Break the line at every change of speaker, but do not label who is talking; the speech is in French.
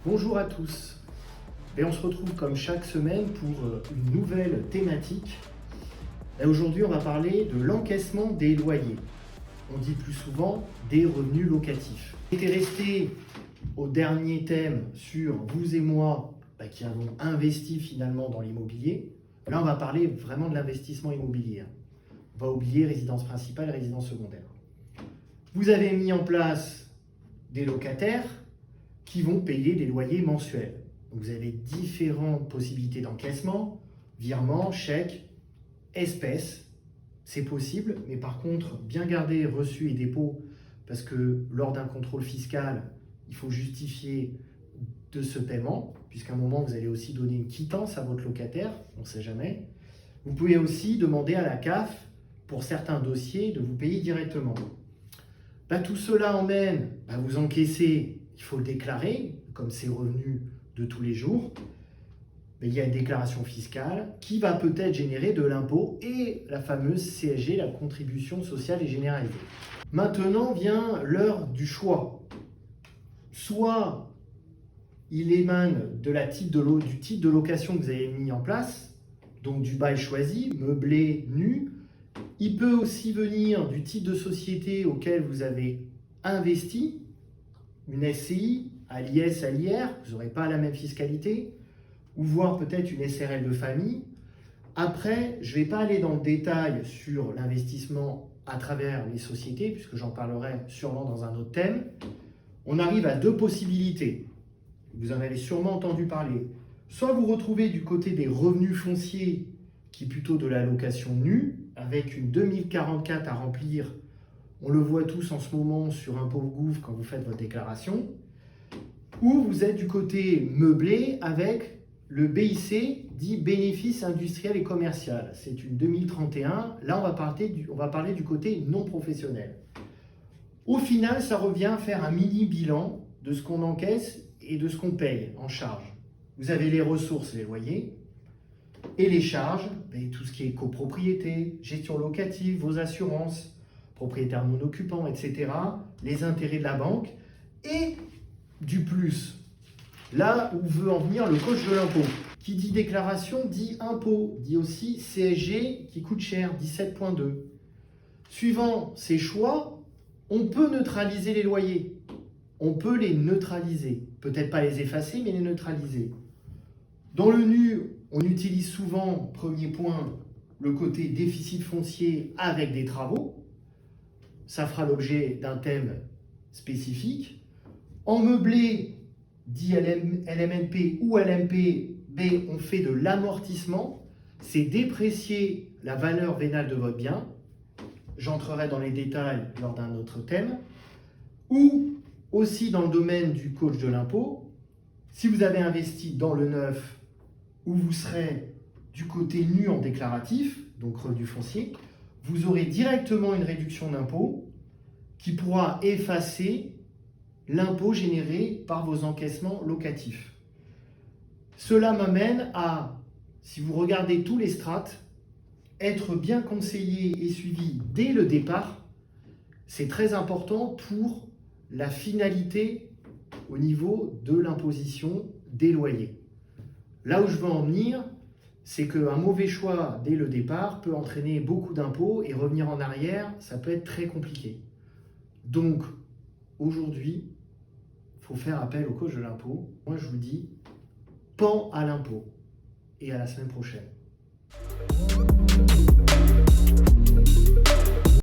Bonjour à tous. Et on se retrouve comme chaque semaine pour une nouvelle thématique. Et aujourd'hui, on va parler de l'encaissement des loyers. On dit plus souvent des revenus locatifs. On était resté au dernier thème sur vous et moi qui avons investi finalement dans l'immobilier. Là, on va parler vraiment de l'investissement immobilier. On va oublier résidence principale et résidence secondaire. Vous avez mis en place des locataires qui vont payer des loyers mensuels. Donc vous avez différentes possibilités d'encaissement, virement, chèque, espèces. C'est possible, mais par contre, bien garder reçu et dépôt, parce que lors d'un contrôle fiscal, il faut justifier de ce paiement, puisqu'à un moment, vous allez aussi donner une quittance à votre locataire, on ne sait jamais. Vous pouvez aussi demander à la CAF, pour certains dossiers, de vous payer directement. Tout cela emmène à vous encaisser, il faut le déclarer, comme c'est revenus de tous les jours. Mais il y a une déclaration fiscale qui va peut-être générer de l'impôt et la fameuse CSG, la contribution sociale et généralisée. Maintenant vient l'heure du choix. Soit il émane du type de location que vous avez mis en place, donc du bail choisi, meublé, nu. Il peut aussi venir du type de société auquel vous avez investi, une SCI, à l'IS, à l'IR, vous n'aurez pas la même fiscalité, ou voire peut-être une SRL de famille. Après, je ne vais pas aller dans le détail sur l'investissement à travers les sociétés, puisque j'en parlerai sûrement dans un autre thème. On arrive à deux possibilités. Vous en avez sûrement entendu parler. Soit vous retrouvez du côté des revenus fonciers, qui est plutôt de la location nue, avec une 2044 à remplir. On le voit tous en ce moment sur Impôts Gouv quand vous faites votre déclaration. Ou vous êtes du côté meublé avec le BIC, dit bénéfice industriel et commercial. C'est une 2031. Là, on va parler du côté non professionnel. Au final, ça revient à faire un mini bilan de ce qu'on encaisse et de ce qu'on paye en charge. Vous avez les ressources, les loyers, et les charges, tout ce qui est copropriété, gestion locative, vos assurances, propriétaires non occupants, etc., les intérêts de la banque, et du plus. Là où veut en venir le coach de l'impôt. Qui dit déclaration dit impôt, dit aussi CSG qui coûte cher, 17,2. Suivant ces choix, on peut neutraliser les loyers. On peut les neutraliser. Peut-être pas les effacer, mais les neutraliser. Dans le nu, on utilise souvent, premier point, le côté déficit foncier avec des travaux. Ça fera l'objet d'un thème spécifique. En meublé, dit LMNP ou LMP, on fait de l'amortissement. C'est déprécier la valeur vénale de votre bien. J'entrerai dans les détails lors d'un autre thème. Ou aussi dans le domaine du coach de l'impôt, si vous avez investi dans le neuf, où vous serez du côté nu en déclaratif, donc revenu foncier, vous aurez directement une réduction d'impôt qui pourra effacer l'impôt généré par vos encaissements locatifs. Cela m'amène à, si vous regardez tous les strates, être bien conseillé et suivi dès le départ, c'est très important pour la finalité au niveau de l'imposition des loyers. Là où je veux en venir, c'est qu'un mauvais choix dès le départ peut entraîner beaucoup d'impôts et revenir en arrière, ça peut être très compliqué. Donc, aujourd'hui, il faut faire appel au coach de l'impôt. Moi, je vous dis, pan à l'impôt. Et à la semaine prochaine.